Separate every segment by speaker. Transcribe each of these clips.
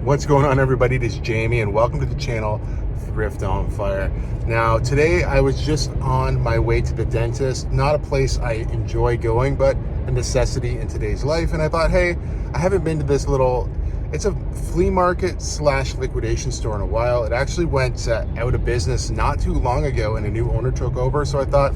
Speaker 1: What's going on, everybody? It is Jamie and welcome to the channel Thrift on Fire. Now today I was just on my way to the dentist. Not a place I enjoy going, but a necessity in today's life. And I thought, hey, I haven't been to this little, it's a flea market slash liquidation store in a while. It actually went out of business not too long ago and a new owner took over. So I thought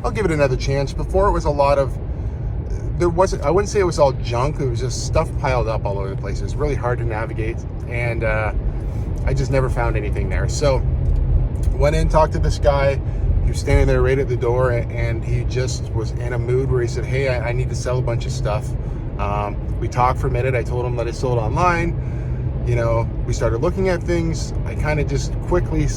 Speaker 1: I'll give it another chance. Before it was a lot of, I wouldn't say it was all junk. It was just stuff piled up all over the place. It was really hard to navigate, and I just never found anything there. So went in, talked to this guy. He was standing there right at the door, and he just was in a mood where he said, hey, I need to sell a bunch of stuff. We talked for a minute. I told him that I sold online. You know, we started looking at things. I kind of just quickly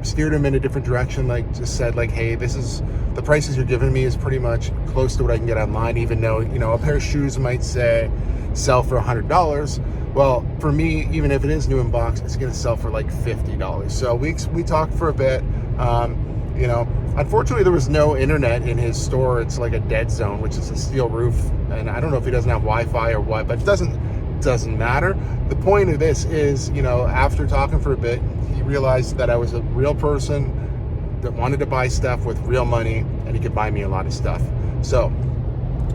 Speaker 1: steered him in a different direction, like just said like, hey, this is the prices you're giving me is pretty much close to what I can get online, even though, you know, a pair of shoes might say sell for $100. Well, for me, even if it is new in box, it's going to sell for like $50. So we talked for a bit. You know, unfortunately there was no internet in his store. It's like a dead zone, which is a steel roof, and I don't know if he doesn't have Wi-Fi or what, but it doesn't matter. The point of this is, you know, after talking for a bit, he realized that I was a real person that wanted to buy stuff with real money, and he could buy me a lot of stuff. So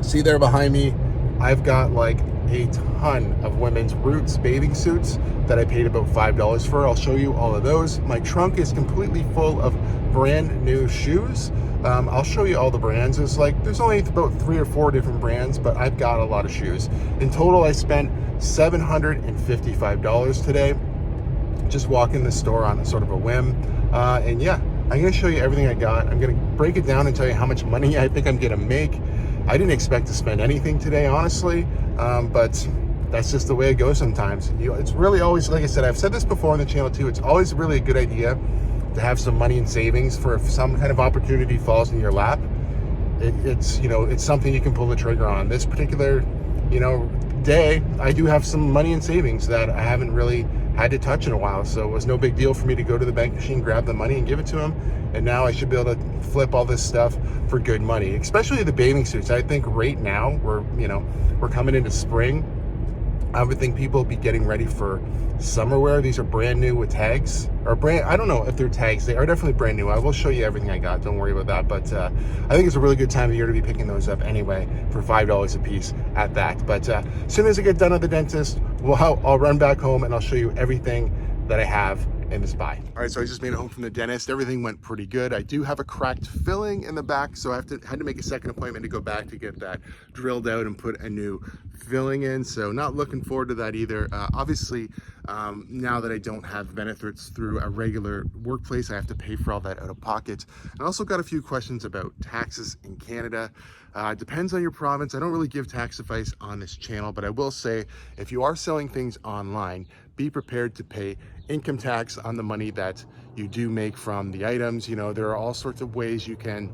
Speaker 1: see there behind me, I've got like a ton of women's Roots bathing suits that I paid about $5 for. I'll show you all of those. My trunk is completely full of brand new shoes. I'll show you all the brands. There's only about 3 or 4 different brands, but I've got a lot of shoes. In total, I spent $755 today, just walking the store on sort of a whim. And yeah, I'm gonna show you everything I got. I'm gonna break it down and tell you how much money I think I'm gonna make. I didn't expect to spend anything today, honestly, but that's just the way it goes sometimes. You know, it's really always, like I said, I've said this before on the channel too, it's always really a good idea to have some money in savings for if some kind of opportunity falls in your lap. It's, you know, it's something you can pull the trigger on. This particular, you know, day, I do have some money in savings that I haven't really had to touch in a while, so it was no big deal for me to go to the bank machine, grab the money and give it to him, and now I should be able to flip all this stuff for good money, especially the bathing suits. I think right now we're coming into spring. I would think people will be getting ready for summer wear. These are brand new with tags, or I don't know if they're tags. They are definitely brand new. I will show you everything I got, don't worry about that. But I think it's a really good time of year to be picking those up anyway for $5 a piece at that. But as soon as I get done at the dentist, I'll run back home and I'll show you everything that I have in this buy. All right, so I just made it home from the dentist. Everything went pretty good. I do have a cracked filling in the back, so I had to make a second appointment to go back to get that drilled out and put a new filling in. So not looking forward to that either. Obviously, now that I don't have benefits through a regular workplace, I have to pay for all that out of pocket. I also got a few questions about taxes in Canada. Depends on your province. I don't really give tax advice on this channel, but I will say if you are selling things online, be prepared to pay income tax on the money that you do make from the items. You know, there are all sorts of ways you can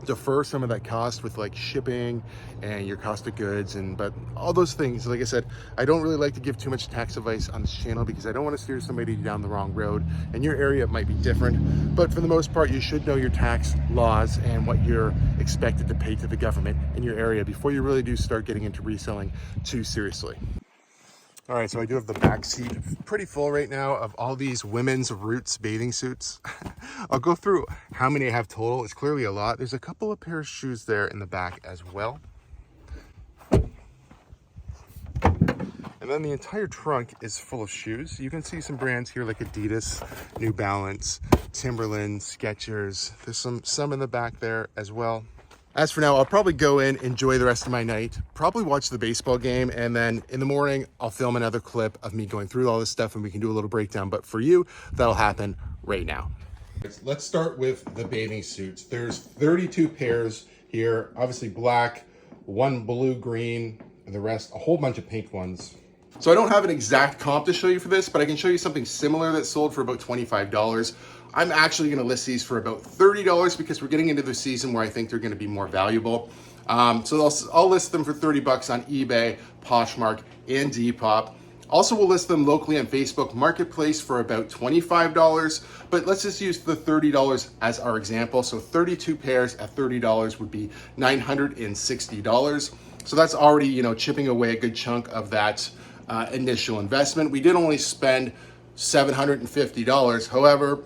Speaker 1: defer some of that cost with like shipping and your cost of goods, but all those things. Like I said, I don't really like to give too much tax advice on this channel because I don't want to steer somebody down the wrong road. In your area it might be different, but for the most part you should know your tax laws and what you're expected to pay to the government in your area before you really do start getting into reselling too seriously. All right, so I do have the back seat pretty full right now of all these women's Roots bathing suits. I'll go through how many I have total. It's clearly a lot. There's a couple of pairs of shoes there in the back as well. And then the entire trunk is full of shoes. You can see some brands here like Adidas, New Balance, Timberland, Skechers. There's some in the back there as well. As for now, I'll probably go in, enjoy the rest of my night, probably watch the baseball game, and then in the morning, I'll film another clip of me going through all this stuff and we can do a little breakdown. But for you, that'll happen right now. Let's start with the bathing suits. There's 32 pairs here, obviously black, one blue, green, and the rest, a whole bunch of pink ones. So I don't have an exact comp to show you for this, but I can show you something similar that sold for about $25. I'm actually gonna list these for about $30 because we're getting into the season where I think they're gonna be more valuable. So I'll list them for 30 bucks on eBay, Poshmark, and Depop. Also, we'll list them locally on Facebook Marketplace for about $25, but let's just use the $30 as our example. So 32 pairs at $30 would be $960. So that's already, chipping away a good chunk of that initial investment. We did only spend $750. However,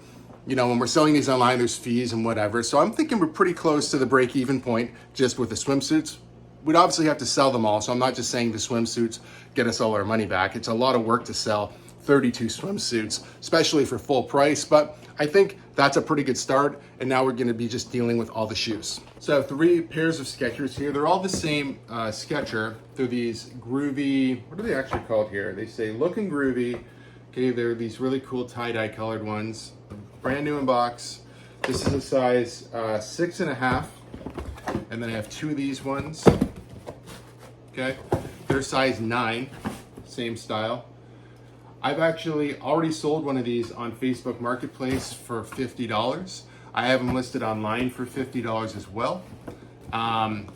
Speaker 1: you know, when we're selling these online, there's fees and whatever. So I'm thinking we're pretty close to the break-even point just with the swimsuits. We'd obviously have to sell them all. So I'm not just saying the swimsuits get us all our money back. It's a lot of work to sell 32 swimsuits, especially for full price. But I think that's a pretty good start. And now we're gonna be just dealing with all the shoes. So I have 3 pairs of Skechers here. They're all the same Skecher. They're these groovy, what are they actually called here? They say looking groovy. Okay, they're these really cool tie-dye colored ones. Brand new in box. This is a size 6.5. And then I have 2 of these ones. Okay, they're size 9, same style. I've actually already sold one of these on Facebook Marketplace for $50. I have them listed online for $50 as well.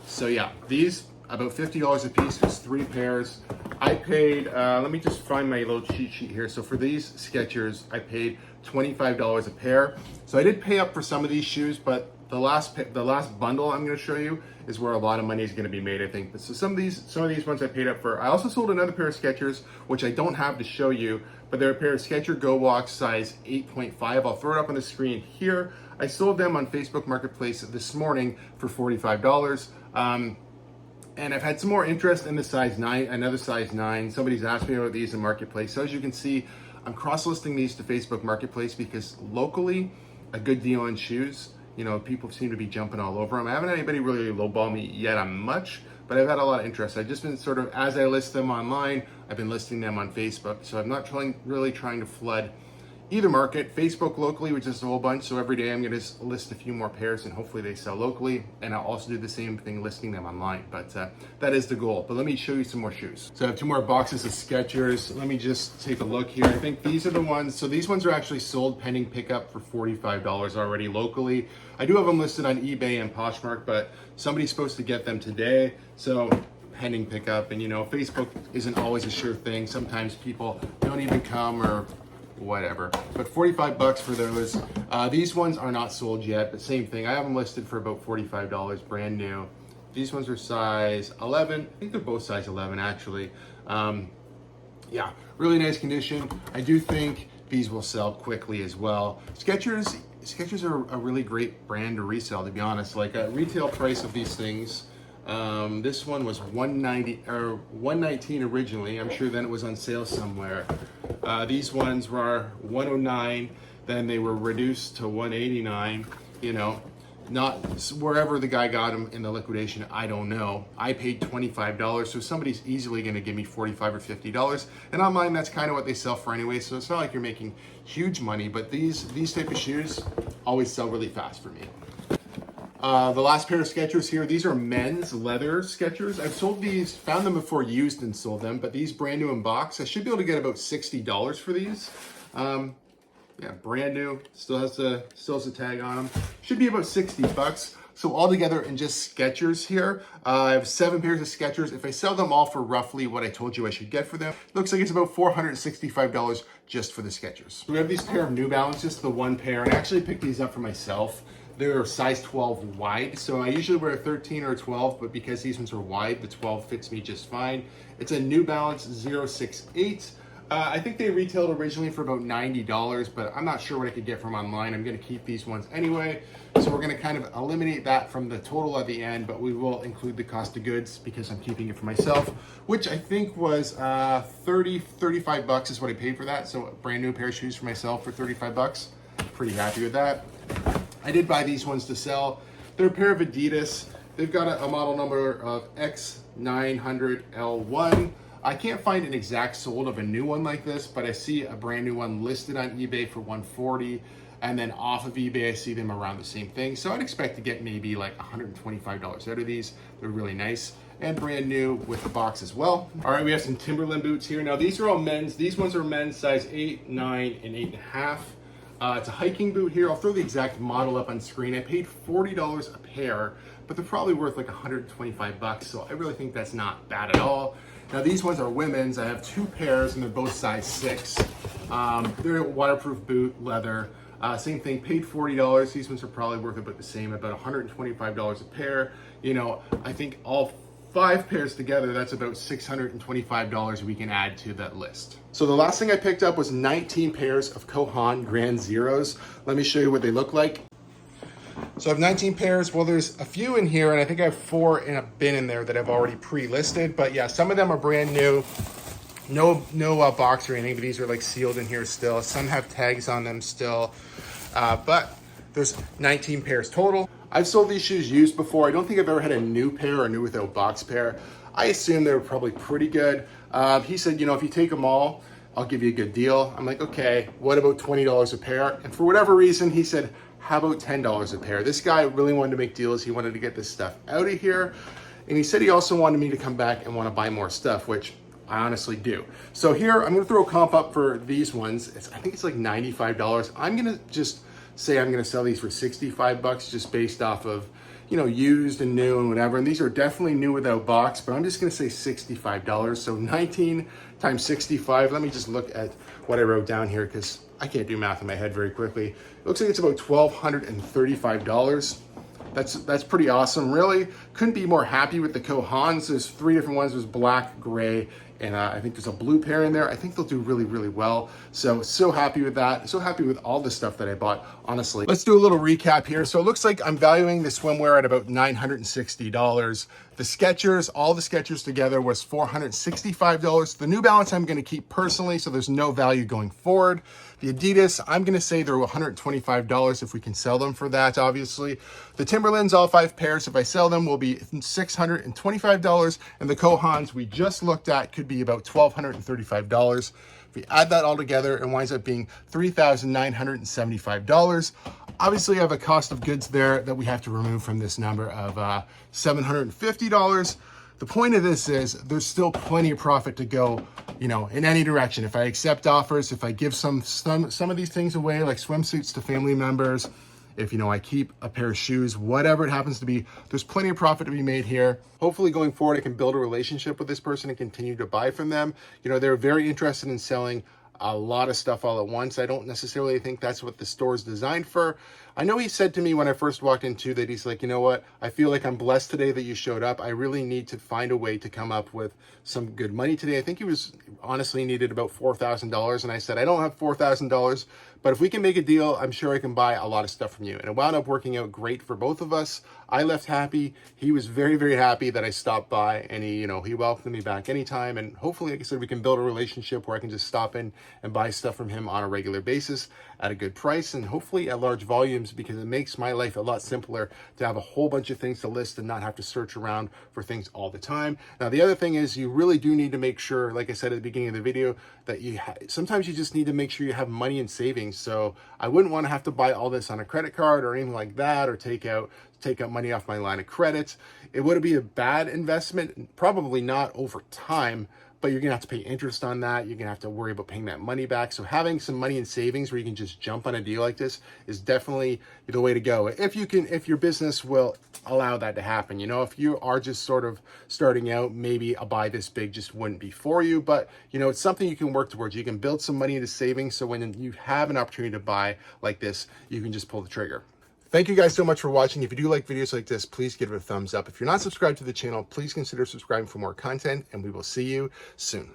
Speaker 1: So yeah, these about $50 a piece. There's 3 pairs. I paid, let me just find my little cheat sheet here. So for these Skechers, I paid $25 a pair. So I did pay up for some of these shoes, but the last bundle I'm going to show you is where a lot of money is going to be made, I think. So some of these ones I paid up for. I also sold another pair of Skechers, which I don't have to show you, but they're a pair of Skecher Go Walk size 8.5. I'll throw it up on the screen here. I sold them on Facebook Marketplace this morning for $45. And I've had some more interest in the size 9, another size 9. Somebody's asked me about these in Marketplace. So as you can see, I'm cross-listing these to Facebook Marketplace because locally, a good deal on shoes. You know, people seem to be jumping all over them. I haven't had anybody really lowball me yet on much, but I've had a lot of interest. I've just been sort of, as I list them online, I've been listing them on Facebook. So I'm not really trying to flood either market. Facebook locally, which is a whole bunch. So every day I'm gonna list a few more pairs and hopefully they sell locally. And I'll also do the same thing listing them online, but that is the goal. But let me show you some more shoes. So I have 2 more boxes of Skechers. Let me just take a look here. I think these are the ones. So these ones are actually sold pending pickup for $45 already locally. I do have them listed on eBay and Poshmark, but somebody's supposed to get them today. So pending pickup, and you know, Facebook isn't always a sure thing. Sometimes people don't even come or whatever, but $45 for those. These ones are not sold yet, but same thing. I have them listed for about $45, brand new. These ones are size 11. I think they're both size 11 actually. Yeah, really nice condition. I do think these will sell quickly as well. Skechers are a really great brand to resell, to be honest. Like a retail price of these things, this one was $190 or $119 originally. I'm sure then it was on sale somewhere. These ones were $109, then they were reduced to $189. You know, not wherever the guy got them in the liquidation, I don't know. I paid $25, so somebody's easily going to give me $45 or $50. And online, that's kind of what they sell for anyway. So it's not like you're making huge money, but these type of shoes always sell really fast for me. The last pair of Skechers here, these are men's leather Skechers. I've sold these, found them before used and sold them, but these brand new in box, I should be able to get about $60 for these. Yeah, brand new, still has the tag on them. Should be about $60. So altogether in just Skechers here, I have 7 pairs of Skechers. If I sell them all for roughly what I told you I should get for them, looks like it's about $465 just for the Skechers. We have these pair of New Balances, the 1 pair, and I actually picked these up for myself. They're size 12 wide, so I usually wear a 13 or a 12, but because these ones are wide, the 12 fits me just fine. It's a New Balance 068. I think they retailed originally for about $90, but I'm not sure what I could get from online. I'm gonna keep these ones anyway. So we're gonna kind of eliminate that from the total at the end, but we will include the cost of goods because I'm keeping it for myself, which I think was 35 bucks is what I paid for that. So a brand new pair of shoes for myself for 35 bucks. Pretty happy with that. I did buy these ones to sell. They're a pair of Adidas. They've got a model number of X900L1. I can't find an exact sold of a new one like this, but I see a brand new one listed on eBay for $140, and then off of eBay, I see them around the same thing. So I'd expect to get maybe like $125 out of these. They're really nice and brand new with the box as well. All right, we have some Timberland boots here. Now these are all men's. These ones are men's size 8, 9, and 8.5. It's a hiking boot here. I'll throw the exact model up on screen. I paid $40 a pair, but they're probably worth like 125 bucks. So I really think that's not bad at all. Now these ones are women's. I have 2 pairs and they're both size 6. They're a waterproof boot, leather. Same thing, paid $40. These ones are probably worth about the same, about $125 a pair. You know, I think all 5 pairs together, that's about $625 we can add to that list. So the last thing I picked up was 19 pairs of Kohan Grand Zeros. Let me show you what they look like. So I have 19 pairs. Well, there's a few in here, and I think I have 4 in a bin in there that I've already pre-listed. But yeah, some of them are brand new. No box or anything, but these are like sealed in here still. Some have tags on them still, but there's 19 pairs total. I've sold these shoes used before. I don't think I've ever had a new pair or new without box pair. I assume they were probably pretty good. He said, you know, if you take them all, I'll give you a good deal. I'm like, okay, what about $20 a pair? And for whatever reason, he said, how about $10 a pair? This guy really wanted to make deals. He wanted to get this stuff out of here. And he said he also wanted me to come back and want to buy more stuff, which I honestly do. So here, I'm gonna throw a comp up for these ones. I think it's like $95. I'm gonna just say I'm gonna sell these for 65 bucks just based off of, you know, used and new and whatever. And these are definitely new without box, but I'm just gonna say $65. So 19 times 65. Let me just look at what I wrote down here because I can't do math in my head very quickly. It looks like it's about $1,235. That's pretty awesome, really. Couldn't be more happy with the Kohans. There's 3 different ones. There's black, gray, and I think there's a blue pair in there. I think they'll do really, really well. So happy with that. So happy with all the stuff that I bought, honestly. Let's do a little recap here. So it looks like I'm valuing the swimwear at about $960. The Skechers, all the Skechers together was $465. The New Balance I'm gonna keep personally, so there's no value going forward. The Adidas, I'm gonna say they're $125 if we can sell them for that, obviously. The Timberlands, all 5 pairs, if I sell them, will be $625. And the Kohans we just looked at could be about $1,235. If we add that all together, it winds up being $3,975. Obviously, I have a cost of goods there that we have to remove from this number of $750. The point of this is there's still plenty of profit to go, you know, in any direction. If I accept offers, if I give some of these things away, like swimsuits to family members, if, you know, I keep a pair of shoes, whatever it happens to be, there's plenty of profit to be made here. Hopefully going forward, I can build a relationship with this person and continue to buy from them. You know, they're very interested in selling a lot of stuff all at once. I don't necessarily think that's what the store is designed for. I know he said to me when I first walked into that, he's like, you know what, I feel like I'm blessed today that you showed up. I really need to find a way to come up with some good money today. I think he was honestly needed about $4,000. And I said, I don't have $4,000, but if we can make a deal, I'm sure I can buy a lot of stuff from you. And it wound up working out great for both of us. I left happy. He was very, very happy that I stopped by, and he, you know, he welcomed me back anytime. And hopefully, like I said, we can build a relationship where I can just stop in and buy stuff from him on a regular basis at a good price, and hopefully at large volumes, because it makes my life a lot simpler to have a whole bunch of things to list and not have to search around for things all the time. Now, the other thing is you really do need to make sure, like I said at the beginning of the video, that sometimes you just need to make sure you have money in savings. So I wouldn't want to have to buy all this on a credit card or anything like that, or take out money off my line of credit. It would be a bad investment, probably not over time, but you're gonna have to pay interest on that. You're gonna have to worry about paying that money back. So having some money in savings where you can just jump on a deal like this is definitely the way to go. If your business will allow that to happen. You know, if you are just sort of starting out, maybe a buy this big just wouldn't be for you, but you know, it's something you can work towards. You can build some money into savings, so when you have an opportunity to buy like this, you can just pull the trigger. Thank you guys so much for watching. If you do like videos like this, please give it a thumbs up. If you're not subscribed to the channel, please consider subscribing for more content, and we will see you soon.